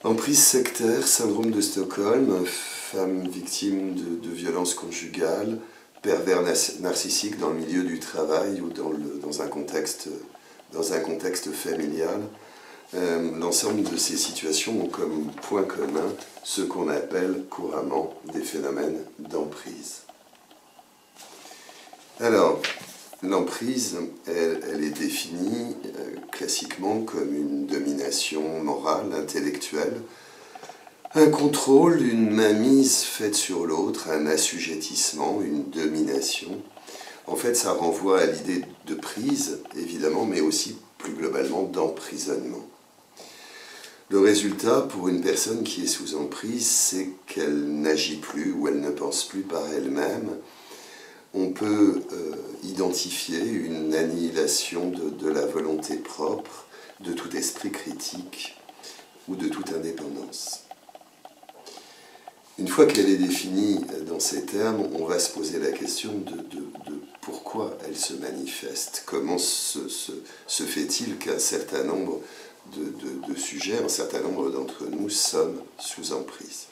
Emprise sectaire, syndrome de Stockholm, femme victime de violences conjugales, pervers narcissique dans le milieu du travail ou dans un contexte familial. L'ensemble de ces situations ont comme point commun ce qu'on appelle couramment des phénomènes d'emprise. Alors, l'emprise, elle est définie classiquement comme une domination morale, intellectuelle, un contrôle, une mainmise faite sur l'autre, un assujettissement, une domination. En fait, ça renvoie à l'idée de prise, évidemment, mais aussi plus globalement d'emprisonnement. Le résultat pour une personne qui est sous emprise, c'est qu'elle n'agit plus ou elle ne pense plus par elle-même. On peut identifier une annihilation de la volonté propre, de tout esprit critique ou de toute indépendance. Une fois qu'elle est définie dans ces termes, on va se poser la question de pourquoi elle se manifeste. Comment se fait-il qu'un certain nombre de sujets, un certain nombre d'entre nous sommes sous emprise?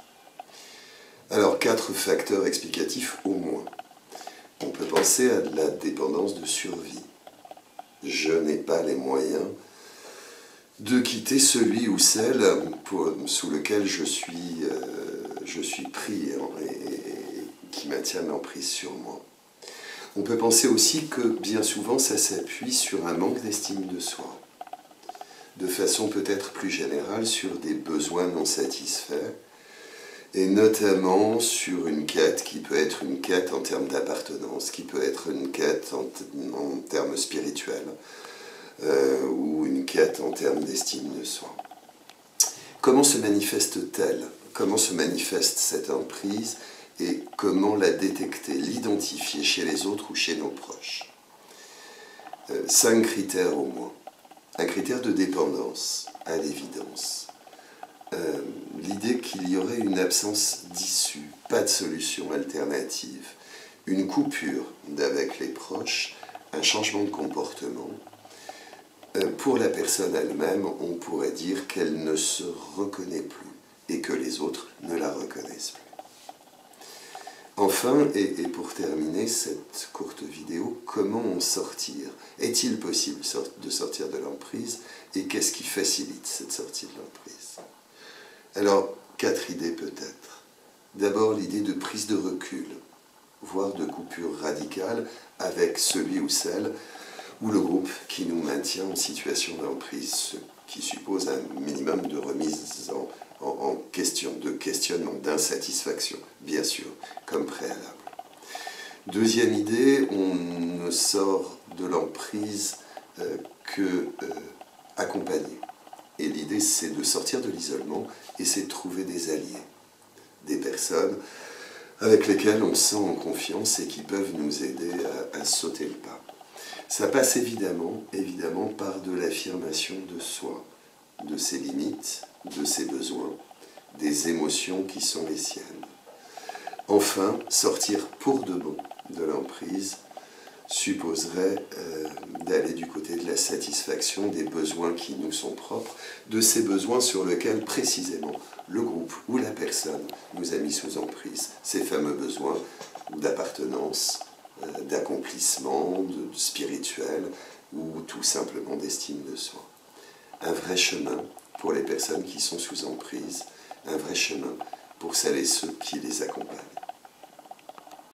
Alors, 4 facteurs explicatifs au moins. On peut penser à de la dépendance de survie. Je n'ai pas les moyens de quitter celui ou celle sous lequel je suis pris et qui maintient l'emprise sur moi. On peut penser aussi que bien souvent ça s'appuie sur un manque d'estime de soi, de façon peut-être plus générale sur des besoins non satisfaits, et notamment sur une quête qui peut être une quête en termes d'appartenance, qui peut être une quête en termes spirituels, ou une quête en termes d'estime de soi. Comment se manifeste-t-elle? Comment se manifeste cette emprise et comment la détecter, l'identifier chez les autres ou chez nos proches? 5 critères au moins. Un critère de dépendance, à l'évidence. L'idée qu'il y aurait une absence d'issue, pas de solution alternative, une coupure d'avec les proches, un changement de comportement. Pour la personne elle-même, on pourrait dire qu'elle ne se reconnaît plus et que les autres ne la reconnaissent plus. Enfin, et pour terminer cette courte vidéo, comment en sortir? Est-il possible de sortir de l'emprise et qu'est-ce qui facilite cette sortie de l'emprise? Alors, 4 idées peut-être. D'abord, l'idée de prise de recul, voire de coupure radicale avec celui ou celle ou le groupe qui nous maintient en situation d'emprise, ce qui suppose un minimum de remise en question, de questionnement, d'insatisfaction, bien sûr, comme préalable. Deuxième idée, on ne sort de l'emprise que accompagné. Et l'idée, c'est de sortir de l'isolement et c'est de trouver des alliés, des personnes avec lesquelles on se sent en confiance et qui peuvent nous aider à sauter le pas. Ça passe évidemment par de l'affirmation de soi, de ses limites, de ses besoins, des émotions qui sont les siennes. Enfin, sortir pour de bon de l'emprise supposerait d'aller du côté de la satisfaction des besoins qui nous sont propres, de ces besoins sur lesquels précisément le groupe ou la personne nous a mis sous emprise, ces fameux besoins d'appartenance, d'accomplissement, de spirituel ou tout simplement d'estime de soi. Un vrai chemin pour les personnes qui sont sous emprise, un vrai chemin pour celles et ceux qui les accompagnent.